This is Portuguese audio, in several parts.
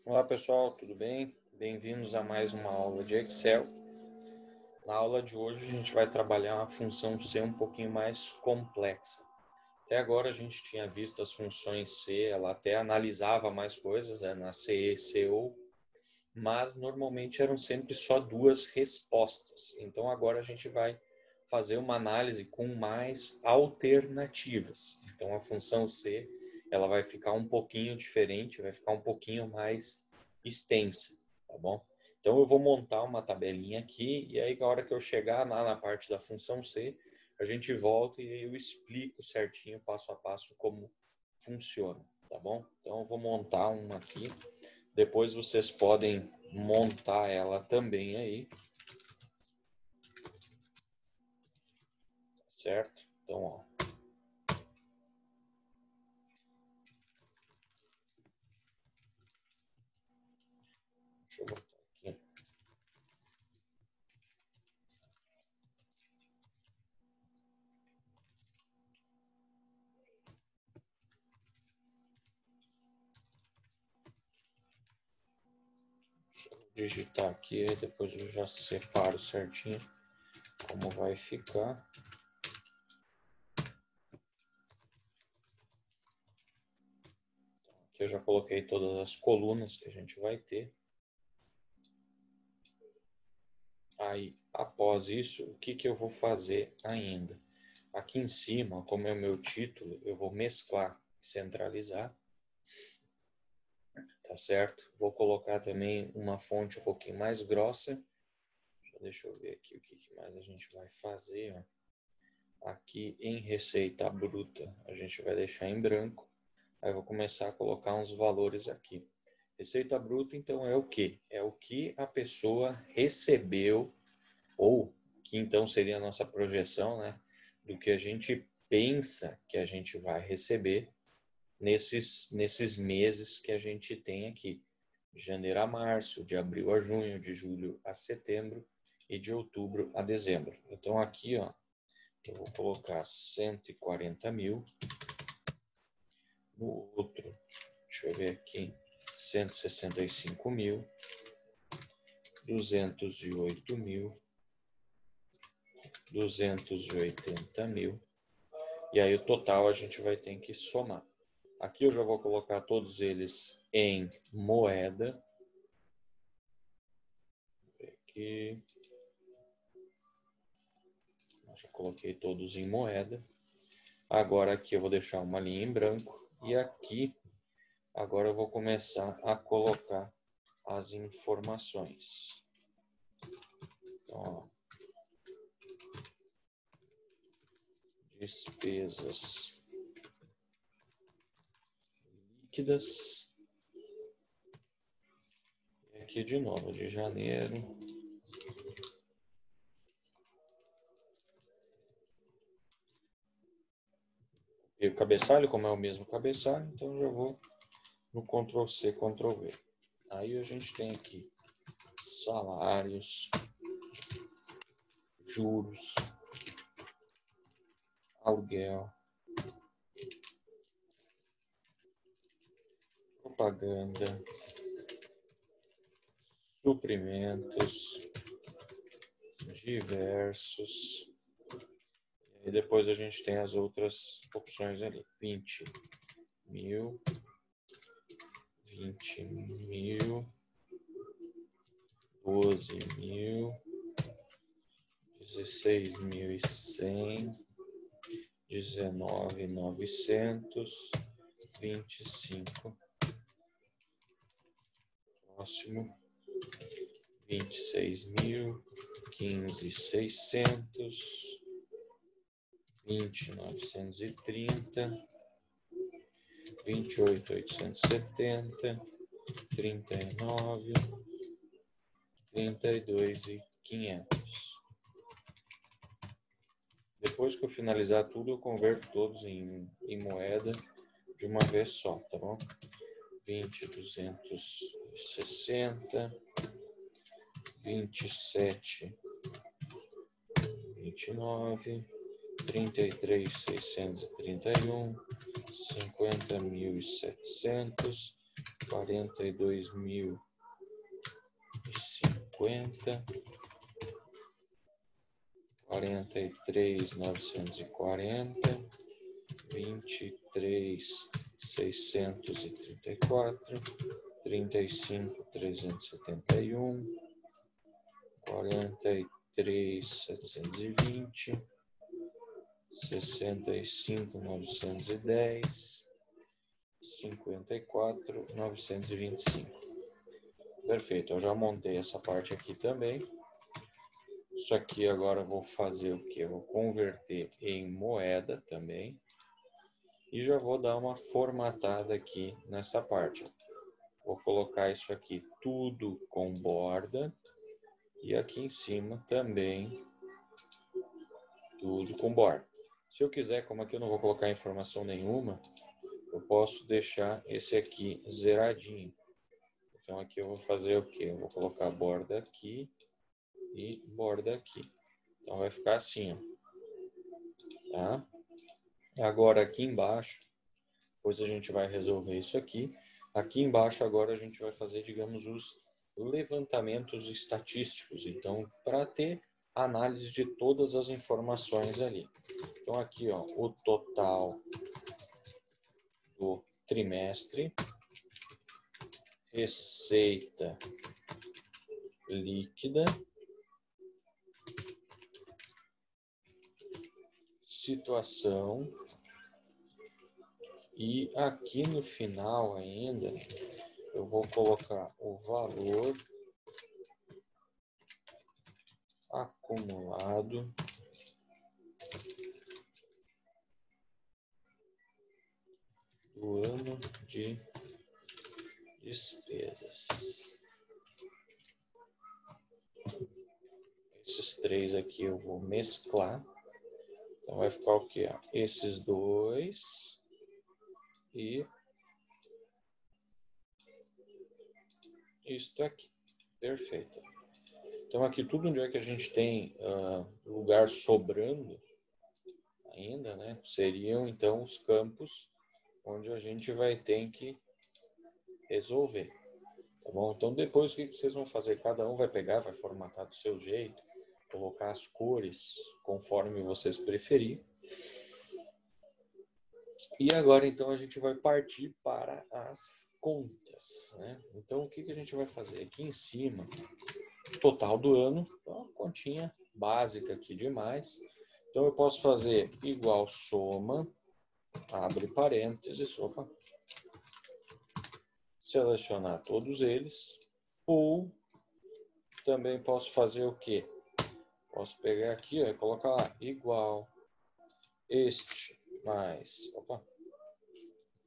Olá pessoal, tudo bem? Bem-vindos a mais uma aula de Excel. Na aula de hoje a gente vai trabalhar uma função C um pouquinho mais complexa. Até agora a gente tinha visto as funções C, ela até analisava mais coisas, na CE, CO, mas normalmente eram sempre só duas respostas. Então agora a gente vai fazer uma análise com mais alternativas. Então a função C, ela vai ficar um pouquinho diferente, vai ficar um pouquinho mais extensa, tá bom? Então eu vou montar uma tabelinha aqui e aí na hora que eu chegar lá na parte da função C, a gente volta e eu explico certinho, passo a passo, como funciona, tá bom? Então eu vou montar uma aqui, depois vocês podem montar ela também aí, certo? Então, ó. Deixa eu botar aqui. Deixa eu digitar aqui, depois eu já separo certinho como vai ficar. Aqui eu já coloquei todas as colunas que a gente vai ter. Aí, após isso, o que eu vou fazer ainda? Aqui em cima, como é o meu título, eu vou mesclar e centralizar. Tá certo? Vou colocar também uma fonte um pouquinho mais grossa. Deixa eu ver aqui o que mais a gente vai fazer. Ó. Aqui em receita bruta, a gente vai deixar em branco. Aí eu vou começar a colocar uns valores aqui. Receita bruta, então, é o quê? É o que a pessoa recebeu, ou que então seria a nossa projeção, né? Do que a gente pensa que a gente vai receber nesses meses que a gente tem aqui. De janeiro a março, de abril a junho, de julho a setembro e de outubro a dezembro. Então aqui, ó, eu vou colocar 140 mil. No outro, deixa eu ver aqui, 165 mil, 208 mil, 280 mil. E aí o total a gente vai ter que somar. Aqui eu já vou colocar todos eles em moeda. Aqui. Já coloquei todos em moeda. Agora aqui eu vou deixar uma linha em branco. E aqui, agora eu vou começar a colocar as informações. Então, ó, despesas líquidas. E aqui de novo, de janeiro. E o cabeçalho, como é o mesmo cabeçalho, então já vou no Ctrl C, Ctrl V. Aí a gente tem aqui salários, juros, aluguel, propaganda, suprimentos, diversos. E depois a gente tem as outras opções ali. 20 mil, 20 mil, 12 mil, 16.100, 19.900, 25. Próximo. 26 mil, 15.600, 20.930, 28.870, 39, 32.500. Depois que eu finalizar tudo, eu converto todos em moeda de uma vez só, tá bom? 20.260, 27, 29, 33.631, 50.700, 42.050, 43.940, 23.634, 35.371, 43.720, 65.910, 54.925. Perfeito, eu já montei essa parte aqui também. Isso aqui agora eu vou fazer o que? Eu vou converter em moeda também. E já vou dar uma formatada aqui nessa parte. Vou colocar isso aqui tudo com borda. E aqui em cima também tudo com borda. Se eu quiser, como aqui eu não vou colocar informação nenhuma, eu posso deixar esse aqui zeradinho. Então aqui eu vou fazer o que? Eu vou colocar borda aqui e borda aqui. Então vai ficar assim, ó. Tá? Agora aqui embaixo, depois a gente vai resolver isso aqui. Aqui embaixo agora a gente vai fazer, digamos, os levantamentos estatísticos. Então, para ter análise de todas as informações ali. Então aqui, ó, o total do trimestre, receita líquida, situação, e aqui no final ainda eu vou colocar o valor acumulado do ano de despesas. Esses três aqui eu vou mesclar. Então vai ficar o quê? Esses dois e isto aqui. Perfeito. Então aqui tudo onde é que a gente tem lugar sobrando ainda, né? Seriam então os campos onde a gente vai ter que resolver. Tá bom? Então depois o que vocês vão fazer? Cada um vai pegar, vai formatar do seu jeito, colocar as cores conforme vocês preferirem. E agora então a gente vai partir para as contas, né? Então o que a gente vai fazer? Aqui em cima, total do ano, uma continha básica aqui demais. Então eu posso fazer igual soma, abre parênteses, opa, selecionar todos eles, ou também posso fazer o quê? Posso pegar aqui, ó, e colocar lá, igual este mais, opa,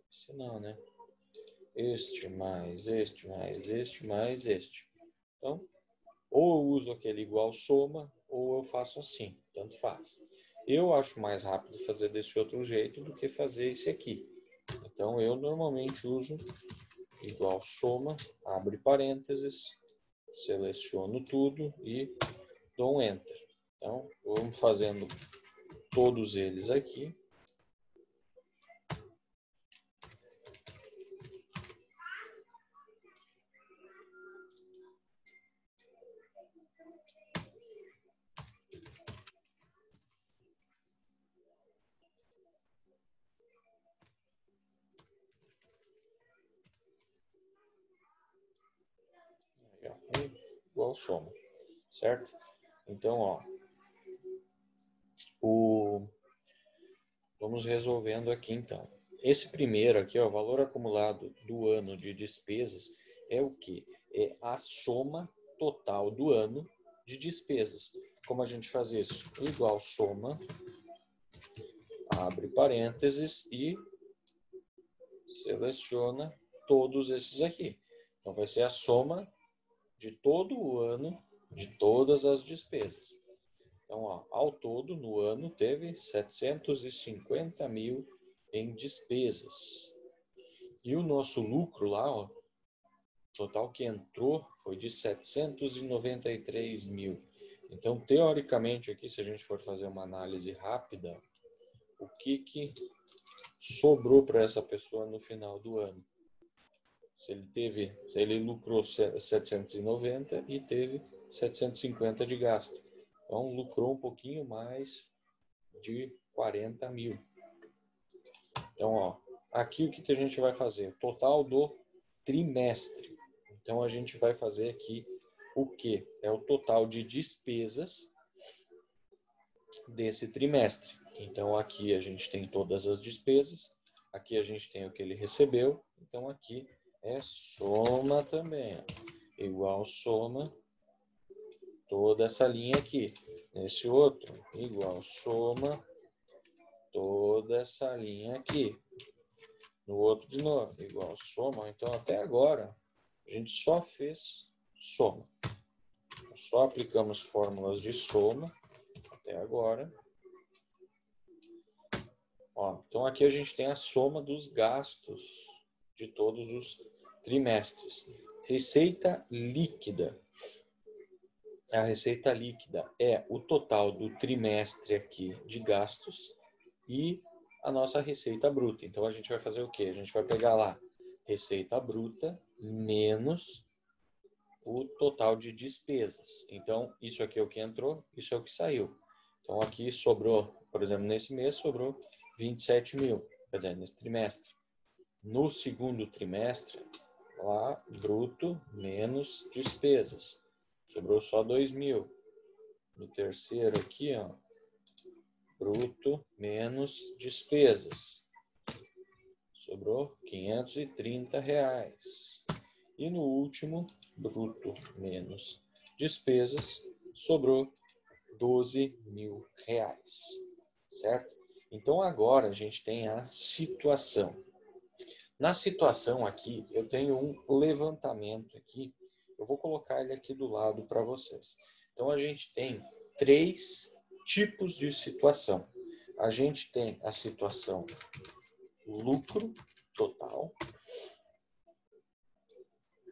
se não, né? Este mais este mais este mais este. Então, ou eu uso aquele igual soma, ou eu faço assim, tanto faz. Eu acho mais rápido fazer desse outro jeito do que fazer esse aqui. Então, eu normalmente uso igual soma, abre parênteses, seleciono tudo e dou um Enter. Então, vamos fazendo todos eles aqui. Igual soma, certo? Então, ó, vamos resolvendo aqui então. Esse primeiro aqui, ó, o valor acumulado do ano de despesas é o que? É a soma total do ano de despesas. Como a gente faz isso? Igual soma, abre parênteses e seleciona todos esses aqui. Então vai ser a soma de todo o ano de todas as despesas. Então, ó, ao todo, no ano, teve 750 mil em despesas. E o nosso lucro lá, ó, total que entrou foi de 793 mil. Então, teoricamente, aqui, se a gente for fazer uma análise rápida, o que sobrou para essa pessoa no final do ano? Se ele lucrou 790 e teve 750 de gasto. Então, lucrou um pouquinho mais de 40 mil. Então, ó, aqui o que a gente vai fazer? Total do trimestre. Então, a gente vai fazer aqui o que? É o total de despesas desse trimestre. Então, aqui a gente tem todas as despesas. Aqui a gente tem o que ele recebeu. Então, aqui é soma também. Ó. Igual soma toda essa linha aqui. Nesse outro, igual soma toda essa linha aqui. No outro de novo, igual soma. Então, até agora, a gente só fez soma. Só aplicamos fórmulas de soma até agora. Ó, então, aqui a gente tem a soma dos gastos de todos os trimestres. Receita líquida. A receita líquida é o total do trimestre aqui de gastos e a nossa receita bruta. Então, a gente vai fazer o quê? A gente vai pegar lá receita bruta menos o total de despesas. Então, isso aqui é o que entrou, isso é o que saiu. Então, aqui sobrou, por exemplo, nesse mês sobrou 27 mil, quer dizer, nesse trimestre. No segundo trimestre, lá, bruto menos despesas. Sobrou só 2 mil. No terceiro aqui, ó, bruto menos despesas. Sobrou R$530. E no último, bruto menos despesas, sobrou R$12 mil. Certo? Então agora a gente tem a situação. Na situação aqui, eu tenho um levantamento aqui. Eu vou colocar ele aqui do lado para vocês. Então a gente tem 3 tipos de situação. A gente tem a situação lucro total.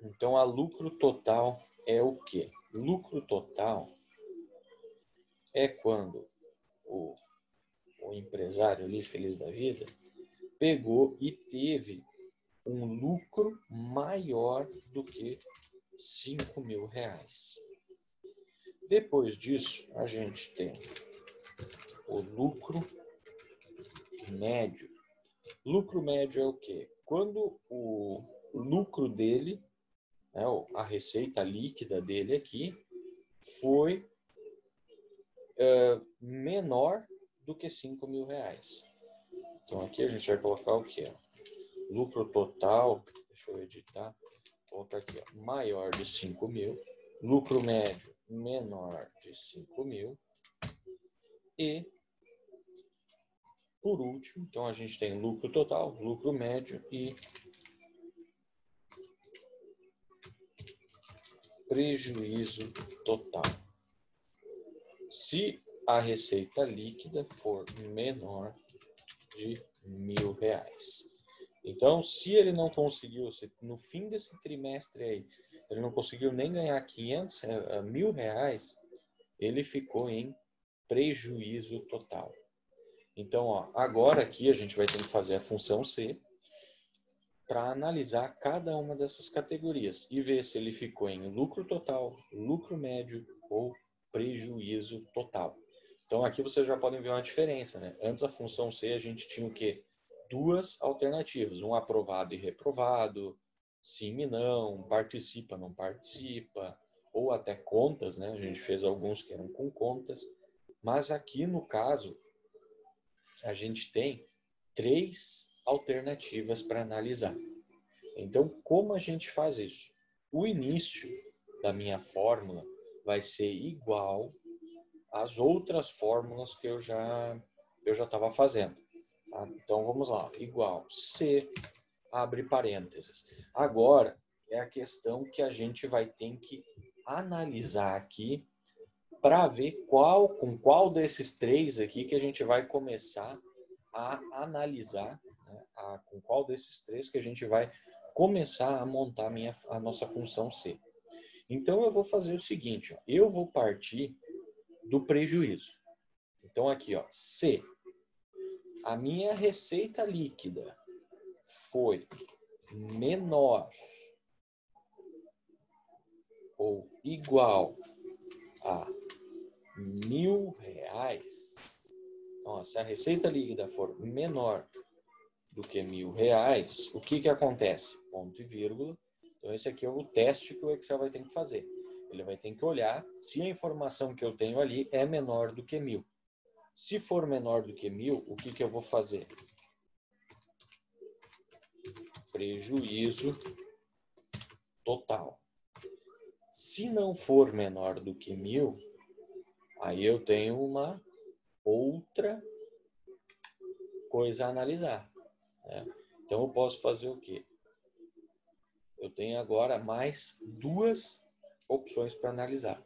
Então, a lucro total é o quê? Lucro total é quando o empresário ali, feliz da vida, pegou e teve um lucro maior do que R$5 mil. Depois disso, a gente tem o lucro médio. Lucro médio é o quê? Quando o lucro dele, né, a receita líquida dele aqui, foi menor do que R$5 mil. Então aqui a gente vai colocar o que? Lucro total, deixa eu editar, vou colocar aqui, ó, maior de 5 mil, lucro médio menor de 5 mil e, por último, então a gente tem lucro total, lucro médio e prejuízo total. Se a receita líquida for menor de R$1.000. Então, se ele não conseguiu, se no fim desse trimestre aí, ele não conseguiu nem ganhar R$1.000, ele ficou em prejuízo total. Então, ó, agora aqui a gente vai ter que fazer a função C para analisar cada uma dessas categorias e ver se ele ficou em lucro total, lucro médio ou prejuízo total. Então, aqui vocês já podem ver uma diferença, né? Antes a função C a gente tinha o quê? 2 alternativas, um aprovado e reprovado, sim e não, participa, não participa, ou até contas, né? A gente fez alguns que eram com contas, mas aqui no caso a gente tem 3 alternativas para analisar. Então, como a gente faz isso? O início da minha fórmula vai ser igual às outras fórmulas que eu já estava fazendo. Tá? Então, vamos lá. Igual C, abre parênteses. Agora, é a questão que a gente vai ter que analisar aqui para ver com qual desses 3 aqui que a gente vai começar a analisar, né? Com qual desses 3 que a gente vai começar a montar a nossa função C. Então, eu vou fazer o seguinte, ó, eu vou partir do prejuízo. Então, aqui, ó, se a minha receita líquida foi menor ou igual a R$1.000, então, se a receita líquida for menor do que R$1.000, o que acontece? Ponto e vírgula. Então, esse aqui é o teste que o Excel vai ter que fazer. Ele vai ter que olhar se a informação que eu tenho ali é menor do que 1.000. Se for menor do que 1.000, o que eu vou fazer? Prejuízo total. Se não for menor do que 1.000, aí eu tenho uma outra coisa a analisar, né? Então, eu posso fazer o quê? Eu tenho agora mais duas opções para analisar.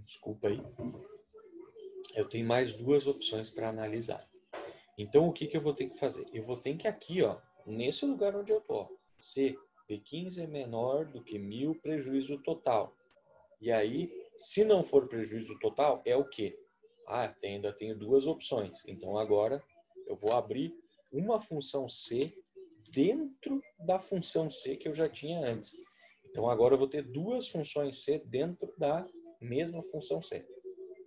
Desculpa aí. Eu tenho mais duas opções para analisar. Então, o que eu vou ter que fazer? Eu vou ter que aqui, ó, nesse lugar onde eu estou, se P15 é menor do que 1.000, prejuízo total. E aí, se não for prejuízo total, é o quê? Ainda tenho duas opções. Então, agora eu vou abrir uma função C dentro da função C que eu já tinha antes. Então, agora eu vou ter duas funções C dentro da mesma função C.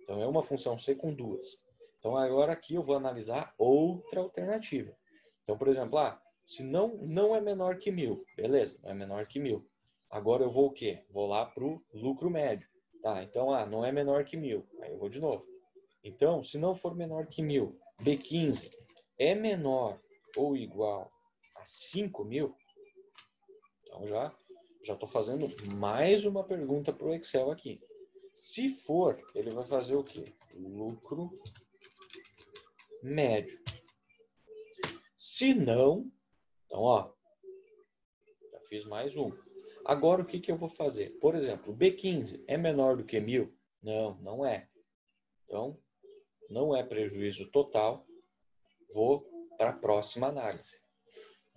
Então, é uma função C com duas. Então, agora aqui eu vou analisar outra alternativa. Então, por exemplo, se não é menor que 1.000, beleza, não é menor que 1.000. Agora eu vou o quê? Vou lá para o lucro médio. Tá, então, não é menor que 1.000. Aí eu vou de novo. Então, se não for menor que 1.000, B15 é menor ou igual a 5.000? Então, já estou fazendo mais uma pergunta para o Excel aqui. Se for, ele vai fazer o quê? Lucro médio. Se não, então, ó, já fiz mais um. Agora, o que eu vou fazer? Por exemplo, B15 é menor do que 1.000? Não, não é. Então, não é prejuízo total. Vou para a próxima análise.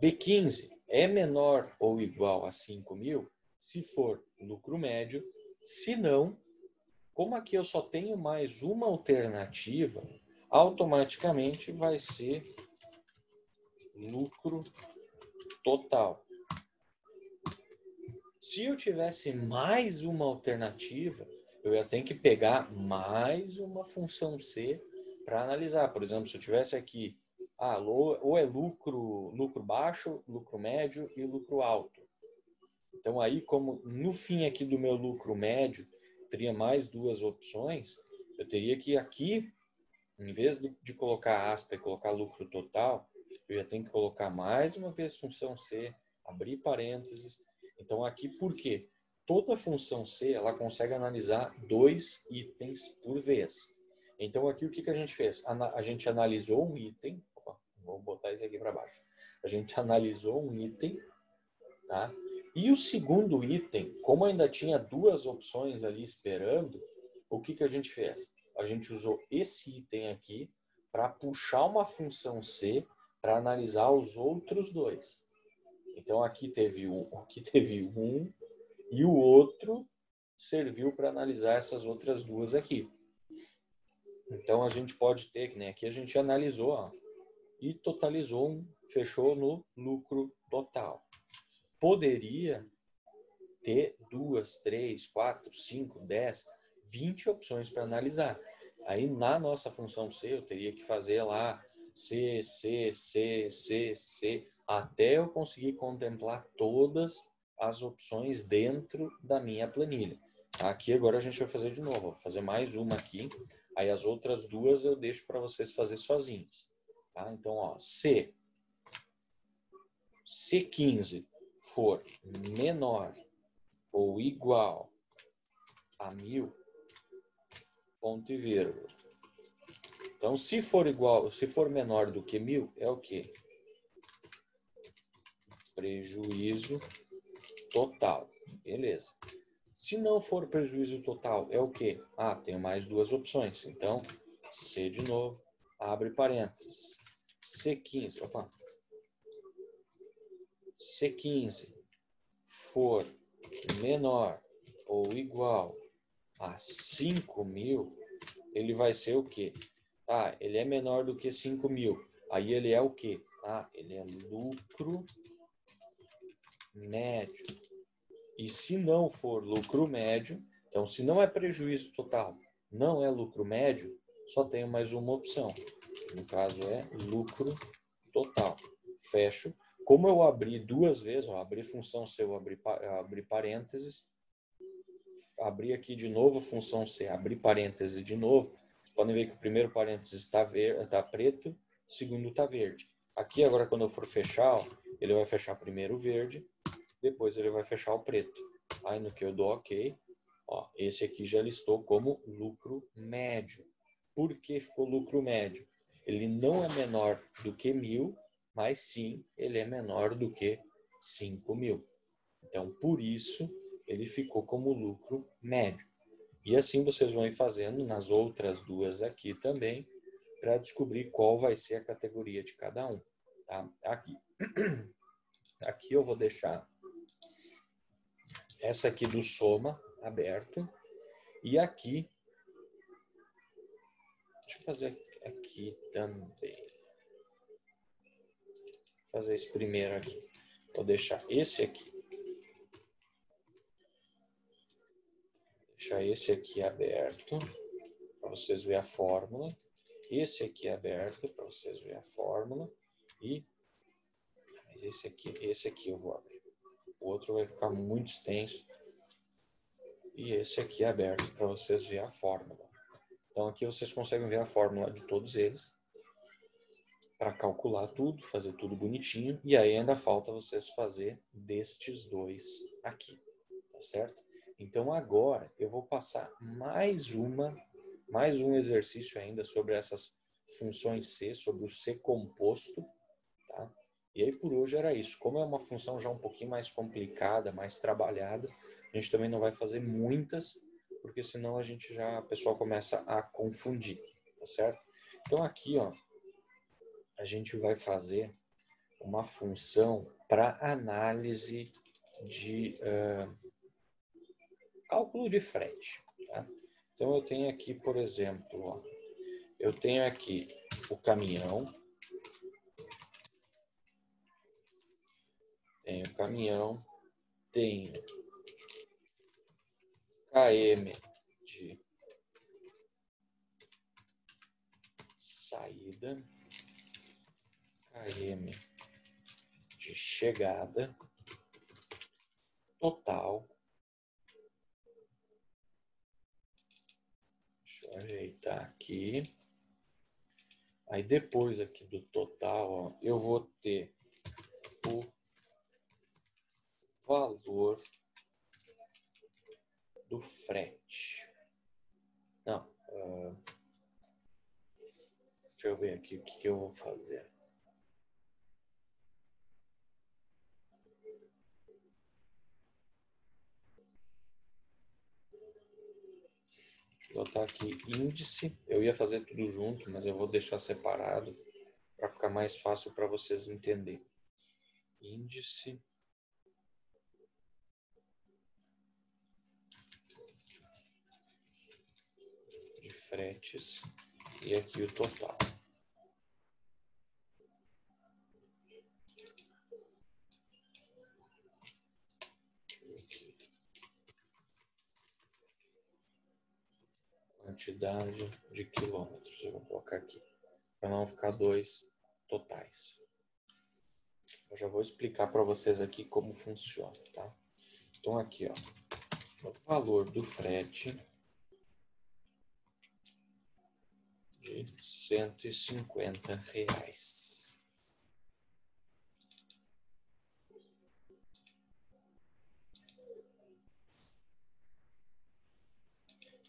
B15 é menor ou igual a 5.000? Se for, lucro médio. Se não, como aqui eu só tenho mais uma alternativa, automaticamente vai ser lucro total. Se eu tivesse mais uma alternativa, eu ia ter que pegar mais uma função C para analisar. Por exemplo, se eu tivesse aqui, ou é lucro baixo, lucro médio e lucro alto. Então, aí, como no fim aqui do meu lucro médio, teria mais duas opções, eu teria que aqui, em vez de colocar aspa e colocar lucro total, eu ia ter que colocar mais uma vez função C, abrir parênteses. Então, aqui, por quê? Toda função C, ela consegue analisar 2 itens por vez. Então, aqui, o que a gente fez? A gente analisou um item. Vou botar isso aqui para baixo. A gente analisou um item, tá? E o segundo item, como ainda tinha duas opções ali esperando, o que a gente fez? A gente usou esse item aqui para puxar uma função C para analisar os outros dois. Então, aqui teve um e o outro serviu para analisar essas outras duas aqui. Então, a gente pode ter, que nem aqui a gente analisou, e totalizou, fechou no lucro total. Poderia ter 2, 3, 4, 5, 10, 20 opções para analisar. Aí, na nossa função C, eu teria que fazer lá C, C, C, C, C, até eu conseguir contemplar todas as opções dentro da minha planilha. Aqui agora a gente vai fazer de novo, vou fazer mais uma aqui, aí as outras duas eu deixo para vocês fazer sozinhos. Tá? Então, ó, se C15 for menor ou igual a 1.000, ponto e vírgula. Então, se for menor do que 1.000, é o quê? Prejuízo total. Beleza. Se não for prejuízo total, é o quê? Tenho mais duas opções. Então, C de novo, abre parênteses. C15, C15 for menor ou igual a 5.000, ele vai ser o quê? Ah, ele é menor do que 5.000. Aí ele é o quê? Ah, ele é lucro médio. E se não for lucro médio, então se não é prejuízo total, não é lucro médio, só tenho mais uma opção. No caso é lucro total. Fecho. Como eu abri duas vezes, ó, abri função C, eu abri parênteses, abri aqui de novo a função C, abri parênteses de novo, podem ver que o primeiro parênteses está preto, o segundo está verde. Aqui agora quando eu for fechar, ó, ele vai fechar primeiro o verde, depois ele vai fechar o preto. Aí no que eu dou OK, ó, esse aqui já listou como lucro médio. Por que ficou lucro médio? Ele não é menor do que 1.000, mas sim ele é menor do que 5.000. Então, por isso, ele ficou como lucro médio. E assim vocês vão ir fazendo nas outras duas aqui também, para descobrir qual vai ser a categoria de cada um. Tá? Aqui eu vou deixar essa aqui do soma aberto. E aqui, deixa eu fazer aqui também. Vou fazer esse primeiro aqui. Vou deixar esse aqui. Deixar esse aqui aberto, para vocês verem a fórmula. Esse aqui aberto, para vocês verem a fórmula. Mas esse aqui eu vou abrir. O outro vai ficar muito extenso. E esse aqui é aberto para vocês verem a fórmula. Então aqui vocês conseguem ver a fórmula de todos eles. Para calcular tudo, fazer tudo bonitinho. E aí ainda falta vocês fazer destes dois aqui. Tá certo? Então agora eu vou passar mais um exercício ainda sobre essas funções C, sobre o C composto. Tá? E aí por hoje era isso. Como é uma função já um pouquinho mais complicada, mais trabalhada, a gente também não vai fazer muitas, porque senão a pessoa começa a confundir, tá certo? Então aqui, ó, a gente vai fazer uma função para análise de cálculo de frete. Tá? Então eu tenho aqui, por exemplo, ó, eu tenho aqui o caminhão. Tenho KM de saída, KM de chegada, total. Deixa eu ajeitar aqui. Aí depois aqui do total, ó, eu vou ter o valor do frete. Não. Deixa eu ver aqui o que eu vou fazer. Vou botar aqui índice. Eu ia fazer tudo junto, mas eu vou deixar separado para ficar mais fácil para vocês entenderem. Índice de fretes e aqui o total. Quantidade de quilômetros. Eu vou colocar aqui para não ficar dois totais. Eu já vou explicar para vocês aqui como funciona, tá? Então aqui, ó, o valor do frete de R$150.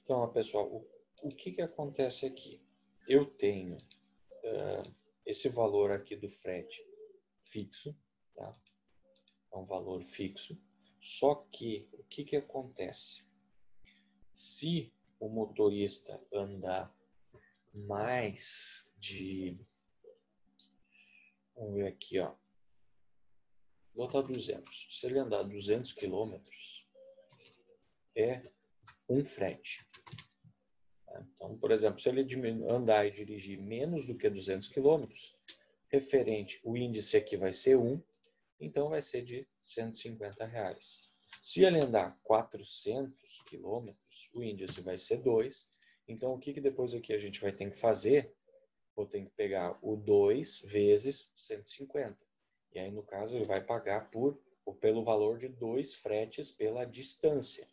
Então, ó, pessoal, o que acontece aqui? Eu tenho esse valor aqui do frete fixo, tá? É um valor fixo. Só que, o que acontece? Se o motorista andar mais de... Vamos ver aqui, ó. Vou botar 200. Se ele andar 200 quilômetros, é um frete. Então, por exemplo, se ele andar e dirigir menos do que 200 km, referente, o índice aqui vai ser 1, então vai ser de R$ 150. Se ele andar 400 km, o índice vai ser 2. Então, o que depois aqui a gente vai ter que fazer? Vou ter que pegar o 2 vezes 150. E aí, no caso, ele vai pagar pelo valor de 2 fretes pela distância.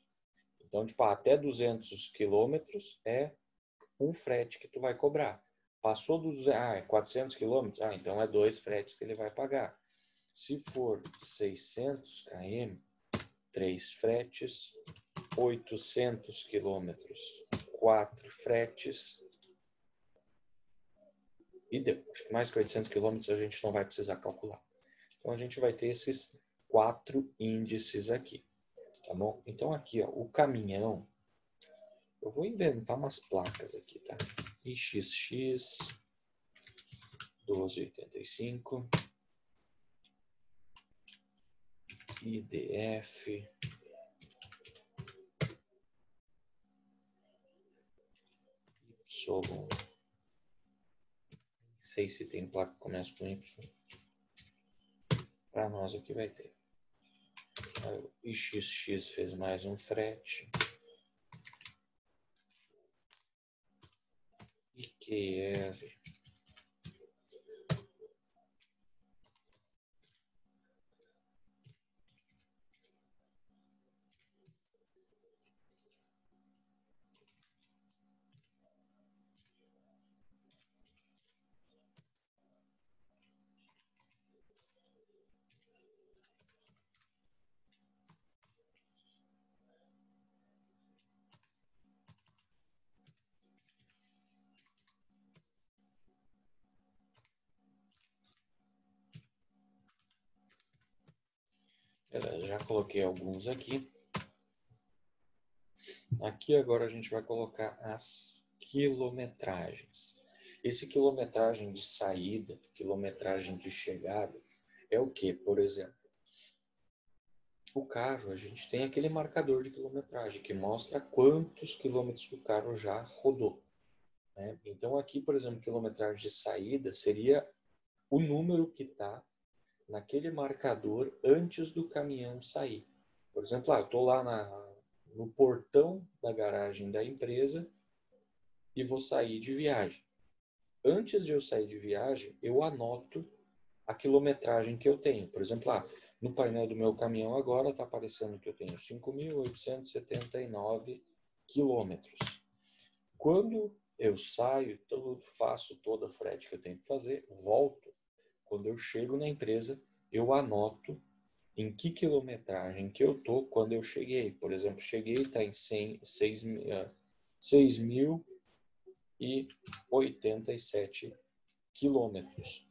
Então, tipo, até 200 quilômetros é um frete que tu vai cobrar. Passou dos 400 quilômetros, então é 2 fretes que ele vai pagar. Se for 600 km, 3 fretes, 800 quilômetros, 4 fretes, e depois, mais que 800 quilômetros a gente não vai precisar calcular. Então a gente vai ter esses 4 índices aqui, tá bom? Então aqui, ó, o caminhão, eu vou inventar umas placas aqui, tá? IXX 1285, IDF, Y, não sei se tem placa que começa com Y. Para nós aqui vai ter. O IXX fez mais um frete. IQR. Beleza, já coloquei alguns aqui. Aqui agora a gente vai colocar as quilometragens. Esse quilometragem de saída, quilometragem de chegada, é o que? Por exemplo, o carro, a gente tem aquele marcador de quilometragem que mostra quantos quilômetros o carro já rodou, né? Então aqui, por exemplo, quilometragem de saída seria o número que está naquele marcador antes do caminhão sair. Por exemplo, eu estou lá no portão da garagem da empresa e vou sair de viagem. Antes de eu sair de viagem, eu anoto a quilometragem que eu tenho. Por exemplo, no painel do meu caminhão agora está aparecendo que eu tenho 5.879 quilômetros. Quando eu saio, faço toda a frete que eu tenho que fazer, volto. Quando eu chego na empresa, eu anoto em que quilometragem que eu tô quando eu cheguei. Por exemplo, cheguei, está em 6.087 quilômetros,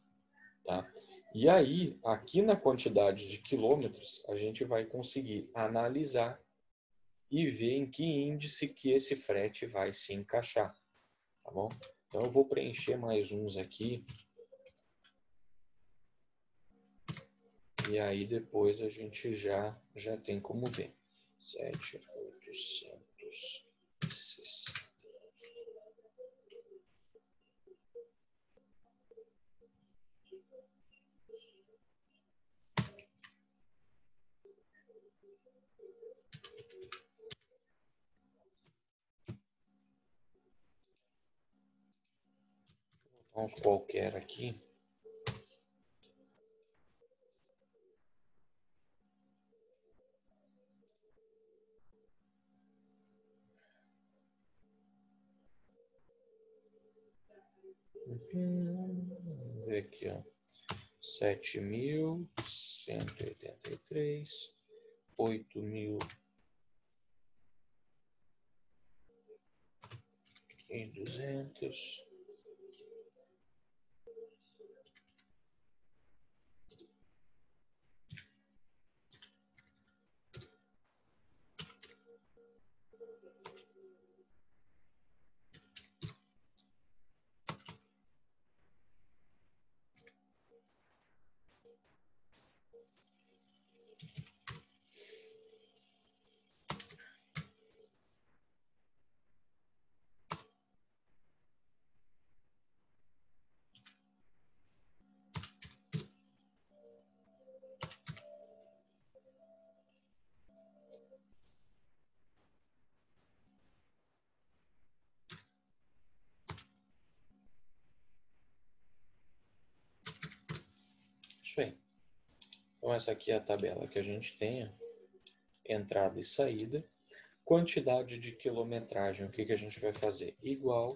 tá? E aí, aqui na quantidade de quilômetros, a gente vai conseguir analisar e ver em que índice que esse frete vai se encaixar, tá bom? Então eu vou preencher mais uns aqui. E aí depois a gente já tem como ver. 7.860. Vamos qualquer aqui. Vamos ver aqui, ó. 7.183, 8.200. isso aí. Então, essa aqui é a tabela que a gente tem, entrada e saída. Quantidade de quilometragem, o que a gente vai fazer? Igual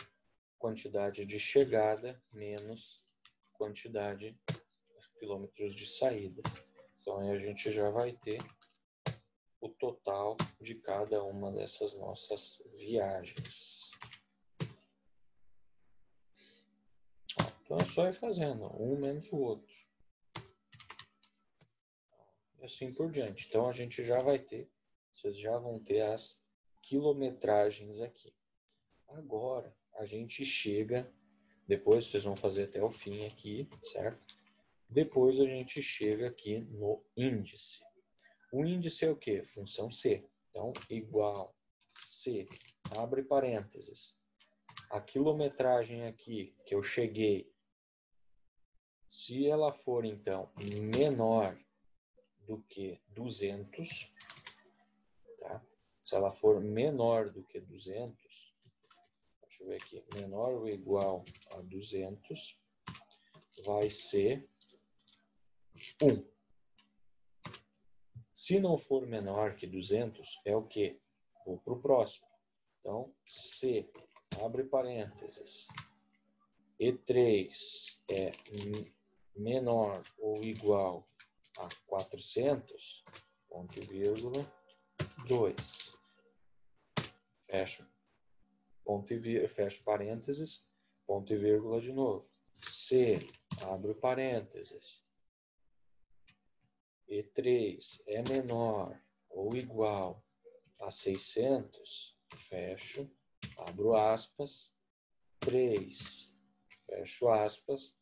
quantidade de chegada menos quantidade de quilômetros de saída. Então, aí a gente já vai ter o total de cada uma dessas nossas viagens. Então, é só ir fazendo, um menos o outro. E assim por diante. Então, a gente já vai ter, vocês já vão ter as quilometragens aqui. Agora, a gente chega, depois vocês vão fazer até o fim aqui, certo? Depois a gente chega aqui no índice. O índice é o quê? Função C. Então, igual C, abre parênteses. A quilometragem aqui que eu cheguei, se ela for, então, menor do que 200, tá? Se ela for menor do que 200, deixa eu ver aqui, menor ou igual a 200, vai ser 1. Se não for menor que 200, é o quê? Vou para o próximo. Então, C, abre parênteses, E3 é menor ou igual a 400, ponto e vírgula, 2. Fecho parênteses, ponto e vírgula de novo. C, abre parênteses, E3 é menor ou igual a 600, fecho, abro aspas, 3, fecho aspas,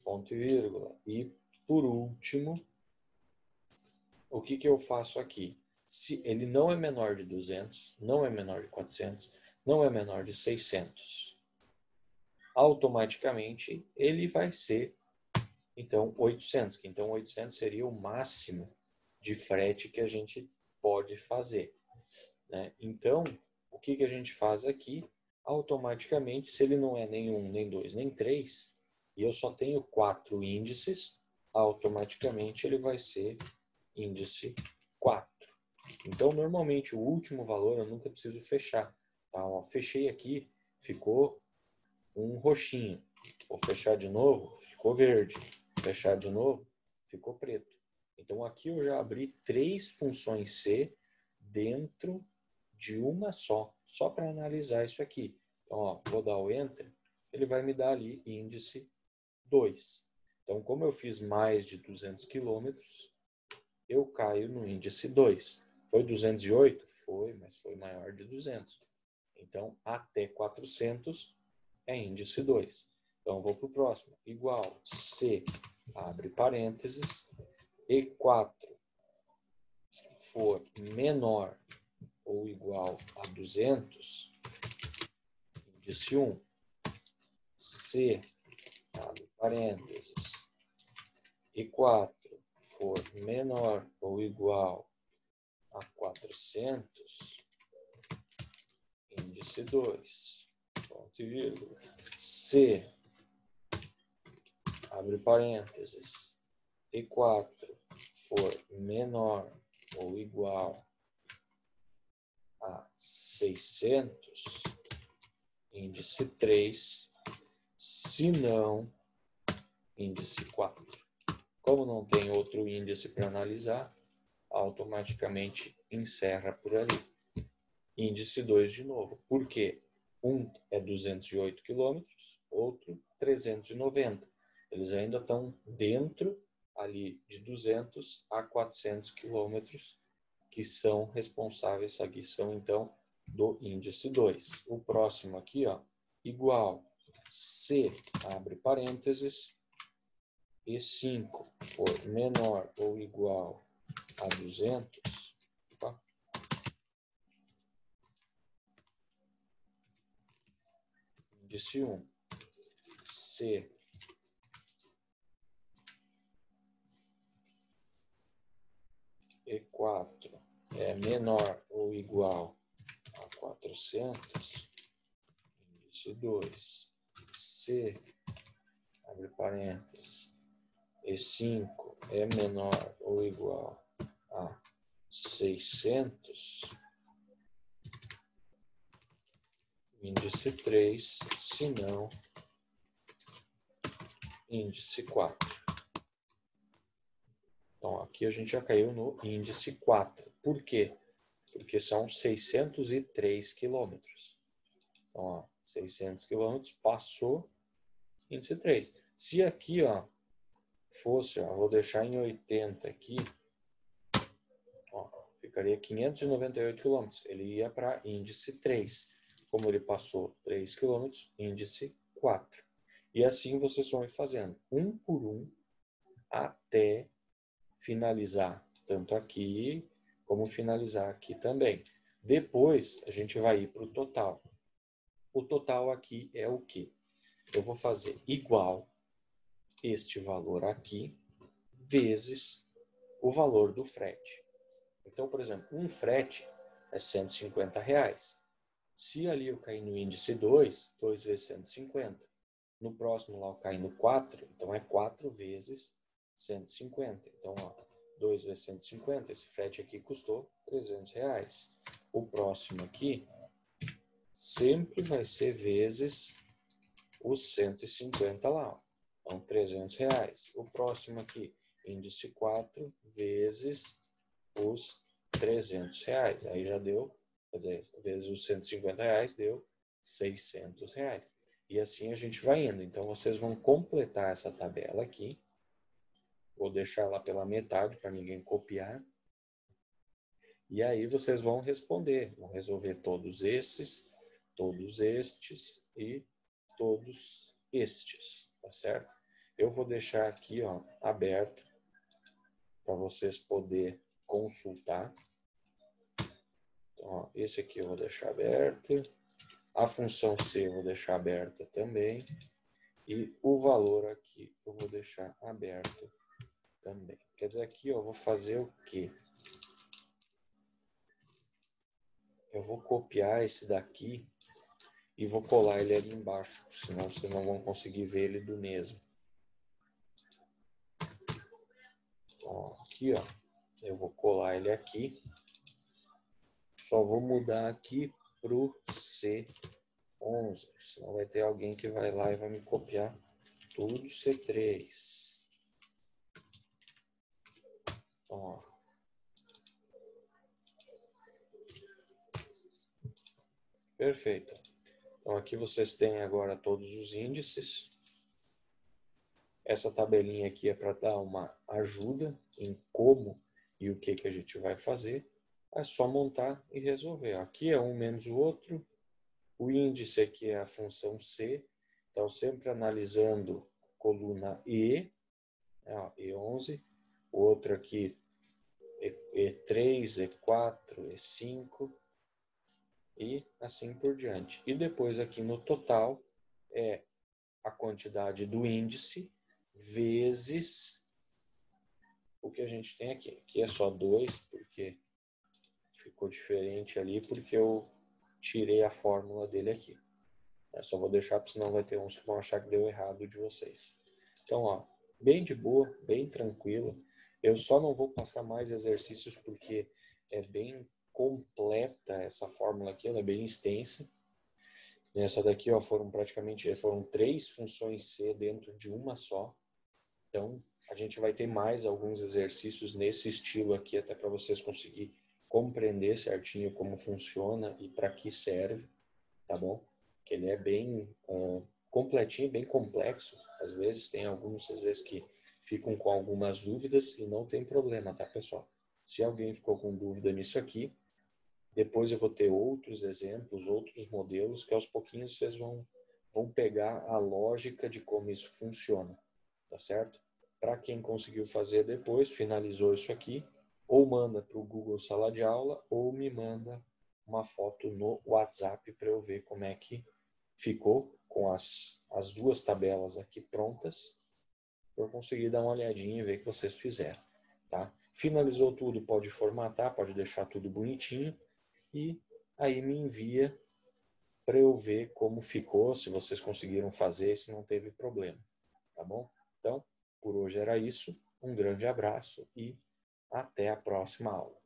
ponto e vírgula. E, por último, o que eu faço aqui? Se ele não é menor de 200, não é menor de 400, não é menor de 600, automaticamente ele vai ser, então, 800. Então, 800 seria o máximo de frete que a gente pode fazer, né? Então, o que a gente faz aqui? Automaticamente, se ele não é nem 1, nem 2, nem 3, e eu só tenho 4 índices, automaticamente ele vai ser índice 4. Então, normalmente, o último valor eu nunca preciso fechar. Tá? Ó, fechei aqui, ficou um roxinho. Vou fechar de novo, ficou verde. Fechar de novo, ficou preto. Então, aqui eu já abri 3 funções C dentro de uma só para analisar isso aqui. Então, ó, vou dar o Enter, ele vai me dar ali índice 2. Então, como eu fiz mais de 200 quilômetros, eu caio no índice 2. Foi 208? Foi, mas foi maior de 200. Então, até 400 é índice 2. Então, vou para o próximo. Igual C, abre parênteses, E4 for menor ou igual a 200, índice 1. C, abre parênteses, E4 for menor ou igual a 400, índice 2, ponto e vírgula. C, abre parênteses, E4 for menor ou igual a 600, índice 3, se não, índice 4. Como não tem outro índice para analisar, automaticamente encerra por ali. Índice 2 de novo. Por quê? Um é 208 km, outro 390. Eles ainda estão dentro ali de 200 a 400 km, que são responsáveis, aqui são então do índice 2. O próximo aqui, ó, igual C, abre parênteses, E5 for menor ou igual a 200, tá? Índice 1, C, E4 é menor ou igual a 400, índice 2, C, abre parênteses, E5 é menor ou igual a 600, índice 3, se não, índice 4. Então, aqui a gente já caiu no índice 4. Por quê? Porque são 603 quilômetros. Então, ó, 600 quilômetros passou índice 3. Se aqui, ó, fosse, ó, vou deixar em 80 aqui, ó, ficaria 598 quilômetros. Ele ia para índice 3. Como ele passou 3 quilômetros, índice 4. E assim vocês vão ir fazendo, um por um, até finalizar tanto aqui, como finalizar aqui também. Depois, a gente vai ir para o total. O total aqui é o quê? Eu vou fazer igual este valor aqui, vezes o valor do frete. Então, por exemplo, um frete é R$150. Se ali eu cair no índice 2, 2 vezes 150. No próximo lá eu cair no 4, então é 4 vezes 150. Então, ó, 2 vezes 150, esse frete aqui custou R$300. O próximo aqui sempre vai ser vezes os 150 lá, ó. Então, R$300. O próximo aqui, índice 4 vezes os R$300. Aí já deu, quer dizer, vezes os R$150 deu R$600. E assim a gente vai indo. Então, vocês vão completar essa tabela aqui. Vou deixar ela pela metade para ninguém copiar. E aí vocês vão responder. Vão resolver todos esses, todos estes e todos estes. Tá certo? Eu vou deixar aqui, ó, aberto para vocês poderem consultar. Então, ó, esse aqui eu vou deixar aberto. A função C eu vou deixar aberta também. E o valor aqui eu vou deixar aberto também. Quer dizer, aqui eu vou fazer o quê? Eu vou copiar esse daqui e vou colar ele ali embaixo, senão vocês não vão conseguir ver ele do mesmo. Então, aqui, ó, eu vou colar ele aqui. Só vou mudar aqui para o C11, senão vai ter alguém que vai lá e vai me copiar tudo C3. Então, ó. Perfeito. Então, aqui vocês têm agora todos os índices. Essa tabelinha aqui é para dar uma ajuda em como e o que a gente vai fazer. É só montar e resolver. Aqui é um menos o outro. O índice aqui é a função C. Então, sempre analisando a coluna E, E11. O outro aqui, E3, E4, E5. E assim por diante. E depois aqui no total é a quantidade do índice vezes o que a gente tem aqui. Aqui é só 2, porque ficou diferente ali, porque eu tirei a fórmula dele aqui. Eu só vou deixar, porque senão vai ter uns que vão achar que deu errado de vocês. Então, ó, bem de boa, bem tranquilo. Eu só não vou passar mais exercícios, porque é bem completa essa fórmula aqui, ela é bem extensa. Nessa daqui, ó, foram 3 funções C dentro de uma só. Então, a gente vai ter mais alguns exercícios nesse estilo aqui, até para vocês conseguirem compreender certinho como funciona e para que serve, tá bom? Que ele é bem completinho, bem complexo. Às vezes tem alguns, que ficam com algumas dúvidas e não tem problema, tá, pessoal? Se alguém ficou com dúvida nisso aqui, depois eu vou ter outros exemplos, outros modelos, que aos pouquinhos vocês vão pegar a lógica de como isso funciona, tá certo? Para quem conseguiu fazer depois, finalizou isso aqui, ou manda para o Google Sala de Aula, ou me manda uma foto no WhatsApp para eu ver como é que ficou com as duas tabelas aqui prontas, para eu conseguir dar uma olhadinha e ver o que vocês fizeram, tá? Finalizou tudo, pode formatar, pode deixar tudo bonitinho, e aí me envia para eu ver como ficou, se vocês conseguiram fazer, se não teve problema, tá bom? Então, por hoje era isso. Um grande abraço e até a próxima aula.